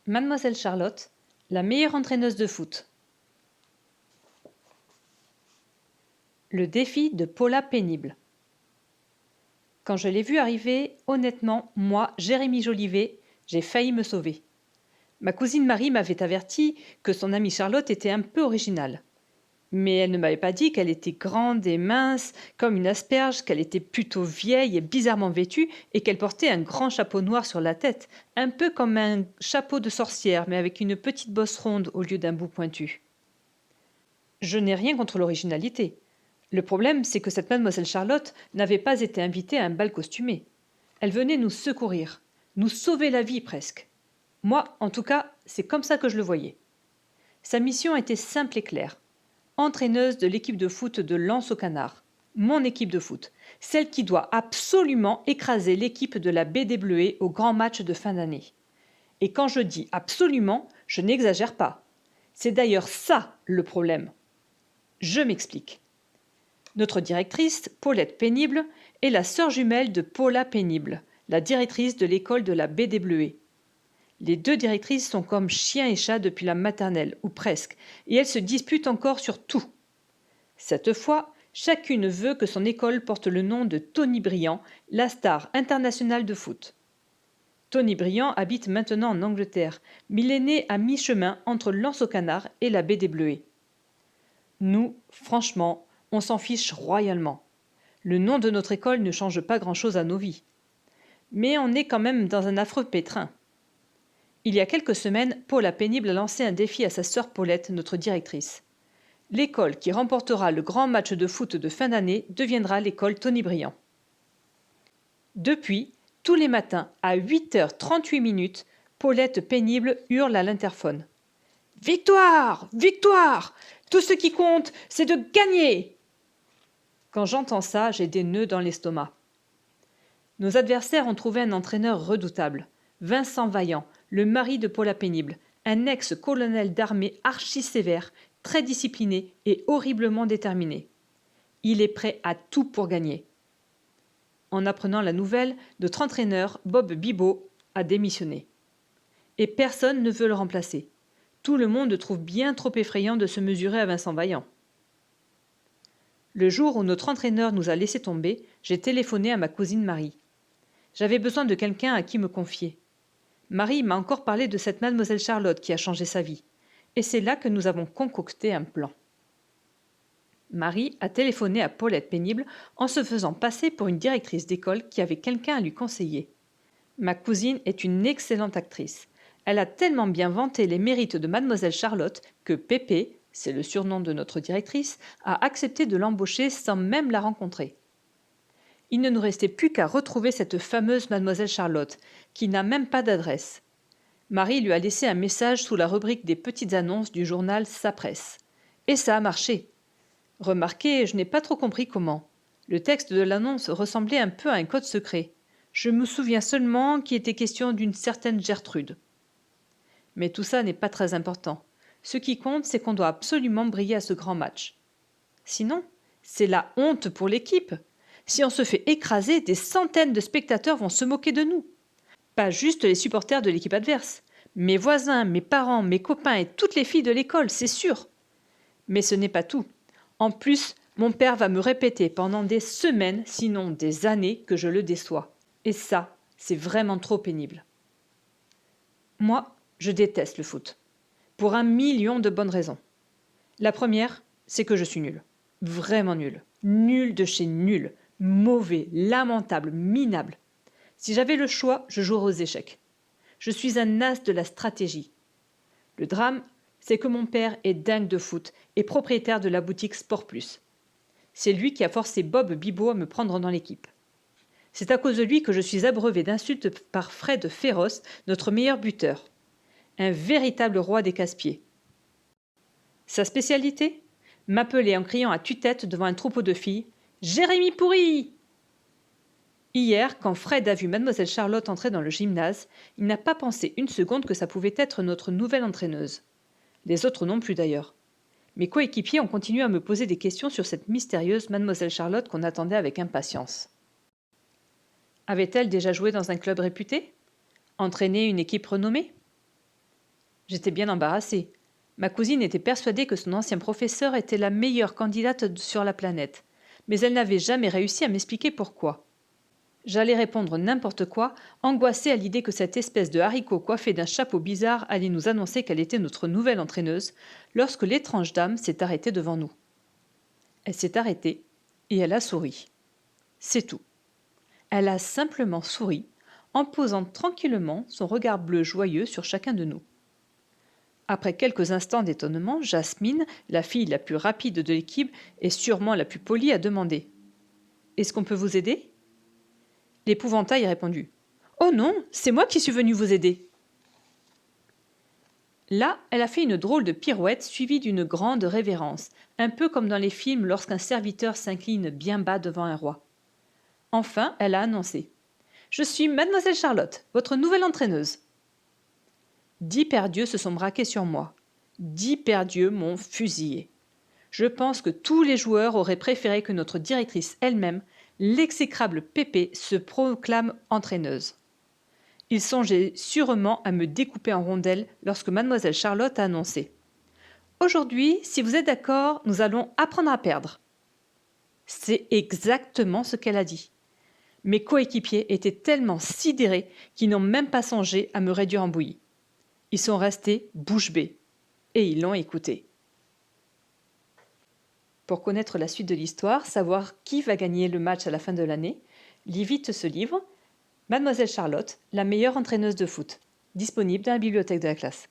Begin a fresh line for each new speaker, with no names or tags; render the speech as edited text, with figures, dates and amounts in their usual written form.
Mademoiselle Charlotte, la meilleure entraîneuse de foot. Le défi de Paula pénible. Quand je l'ai vue arriver, honnêtement, moi, Jérémy Jolivet, j'ai failli me sauver. Ma cousine Marie m'avait averti que son amie Charlotte était un peu originale. Mais elle ne m'avait pas dit qu'elle était grande et mince, comme une asperge, qu'elle était plutôt vieille et bizarrement vêtue, et qu'elle portait un grand chapeau noir sur la tête, un peu comme un chapeau de sorcière, mais avec une petite bosse ronde au lieu d'un bout pointu. Je n'ai rien contre l'originalité. Le problème, c'est que cette mademoiselle Charlotte n'avait pas été invitée à un bal costumé. Elle venait nous secourir, nous sauver la vie presque. Moi, en tout cas, c'est comme ça que je le voyais. Sa mission était simple et claire. Entraîneuse de l'équipe de foot de Lens au Canard, mon équipe de foot, celle qui doit absolument écraser l'équipe de la BD Bleuets au grand match de fin d'année. Et quand je dis absolument, je n'exagère pas. C'est d'ailleurs ça le problème. Je m'explique. Notre directrice, Paulette Pénible, est la sœur jumelle de Paula Pénible, la directrice de l'école de la BD Bleuets. Les deux directrices sont comme chien et chat depuis la maternelle, ou presque, et elles se disputent encore sur tout. Cette fois, chacune veut que son école porte le nom de Tony Briand, la star internationale de foot. Tony Briand habite maintenant en Angleterre, mais il est né à mi-chemin entre Lens au Canard et la BD Bleuets. Nous, franchement, on s'en fiche royalement. Le nom de notre école ne change pas grand-chose à nos vies. Mais on est quand même dans un affreux pétrin. Il y a quelques semaines, Paula Pénible a lancé un défi à sa sœur Paulette, notre directrice. L'école qui remportera le grand match de foot de fin d'année deviendra l'école Tony Briand. Depuis, tous les matins, à 8h38, Paulette Pénible hurle à l'interphone. « Victoire! Victoire! Tout ce qui compte, c'est de gagner !» Quand j'entends ça, j'ai des nœuds dans l'estomac. Nos adversaires ont trouvé un entraîneur redoutable, Vincent Vaillant, le mari de Paula Pénible, un ex-colonel d'armée archi-sévère, très discipliné et horriblement déterminé. Il est prêt à tout pour gagner. En apprenant la nouvelle, notre entraîneur, Bob Bibot, a démissionné. Et personne ne veut le remplacer. Tout le monde trouve bien trop effrayant de se mesurer à Vincent Vaillant. Le jour où notre entraîneur nous a laissé tomber, j'ai téléphoné à ma cousine Marie. J'avais besoin de quelqu'un à qui me confier. Marie m'a encore parlé de cette mademoiselle Charlotte qui a changé sa vie. Et c'est là que nous avons concocté un plan. Marie a téléphoné à Paulette Pénible en se faisant passer pour une directrice d'école qui avait quelqu'un à lui conseiller. Ma cousine est une excellente actrice. Elle a tellement bien vanté les mérites de mademoiselle Charlotte que Pépé, c'est le surnom de notre directrice, a accepté de l'embaucher sans même la rencontrer. Il ne nous restait plus qu'à retrouver cette fameuse mademoiselle Charlotte, qui n'a même pas d'adresse. Marie lui a laissé un message sous la rubrique des petites annonces du journal Sa Presse. Et ça a marché. Remarquez, je n'ai pas trop compris comment. Le texte de l'annonce ressemblait un peu à un code secret. Je me souviens seulement qu'il était question d'une certaine Gertrude. Mais tout ça n'est pas très important. Ce qui compte, c'est qu'on doit absolument briller à ce grand match. Sinon, c'est la honte pour l'équipe. Si on se fait écraser, des centaines de spectateurs vont se moquer de nous. Pas juste les supporters de l'équipe adverse. Mes voisins, mes parents, mes copains et toutes les filles de l'école, c'est sûr. Mais ce n'est pas tout. En plus, mon père va me répéter pendant des semaines, sinon des années, que je le déçois. Et ça, c'est vraiment trop pénible. Moi, je déteste le foot. Pour 1 million de bonnes raisons. La première, c'est que je suis nulle. Vraiment nulle. Nulle de chez nul. Mauvais, lamentable, minable. Si j'avais le choix, je jouerais aux échecs. Je suis un as de la stratégie. Le drame, c'est que mon père est dingue de foot et propriétaire de la boutique Sport Plus. C'est lui qui a forcé Bob Bibot à me prendre dans l'équipe. C'est à cause de lui que je suis abreuvé d'insultes par Fred Féroce, notre meilleur buteur. Un véritable roi des casse-pieds. Sa spécialité ? M'appeler en criant à tue-tête devant un troupeau de filles « Jérémy pourri !» Hier, quand Fred a vu mademoiselle Charlotte entrer dans le gymnase, il n'a pas pensé une seconde que ça pouvait être notre nouvelle entraîneuse. Les autres non plus d'ailleurs. Mes coéquipiers ont continué à me poser des questions sur cette mystérieuse mademoiselle Charlotte qu'on attendait avec impatience. Avait-elle déjà joué dans un club réputé ? Entraîné une équipe renommée ? J'étais bien embarrassée. Ma cousine était persuadée que son ancien professeur était la meilleure candidate sur la planète, mais elle n'avait jamais réussi à m'expliquer pourquoi. J'allais répondre n'importe quoi, angoissée à l'idée que cette espèce de haricot coiffé d'un chapeau bizarre allait nous annoncer qu'elle était notre nouvelle entraîneuse, lorsque l'étrange dame s'est arrêtée devant nous. Elle s'est arrêtée et elle a souri. C'est tout. Elle a simplement souri, en posant tranquillement son regard bleu joyeux sur chacun de nous. Après quelques instants d'étonnement, Jasmine, la fille la plus rapide de l'équipe et sûrement la plus polie, a demandé « Est-ce qu'on peut vous aider ?» L'épouvantail a répondu « Oh non, c'est moi qui suis venue vous aider !» Là, elle a fait une drôle de pirouette suivie d'une grande révérence, un peu comme dans les films lorsqu'un serviteur s'incline bien bas devant un roi. Enfin, elle a annoncé « Je suis Mademoiselle Charlotte, votre nouvelle entraîneuse. » 10 perdieux se sont braqués sur moi. 10 perdieux m'ont fusillé. Je pense que tous les joueurs auraient préféré que notre directrice elle-même, l'exécrable Pépé, se proclame entraîneuse. Ils songeaient sûrement à me découper en rondelles lorsque Mademoiselle Charlotte a annoncé « Aujourd'hui, si vous êtes d'accord, nous allons apprendre à perdre. » C'est exactement ce qu'elle a dit. Mes coéquipiers étaient tellement sidérés qu'ils n'ont même pas songé à me réduire en bouillie. Ils sont restés bouche bée et ils l'ont écouté. Pour connaître la suite de l'histoire, savoir qui va gagner le match à la fin de l'année, lis vite ce livre, Mademoiselle Charlotte, la meilleure entraîneuse de foot, disponible dans la bibliothèque de la classe.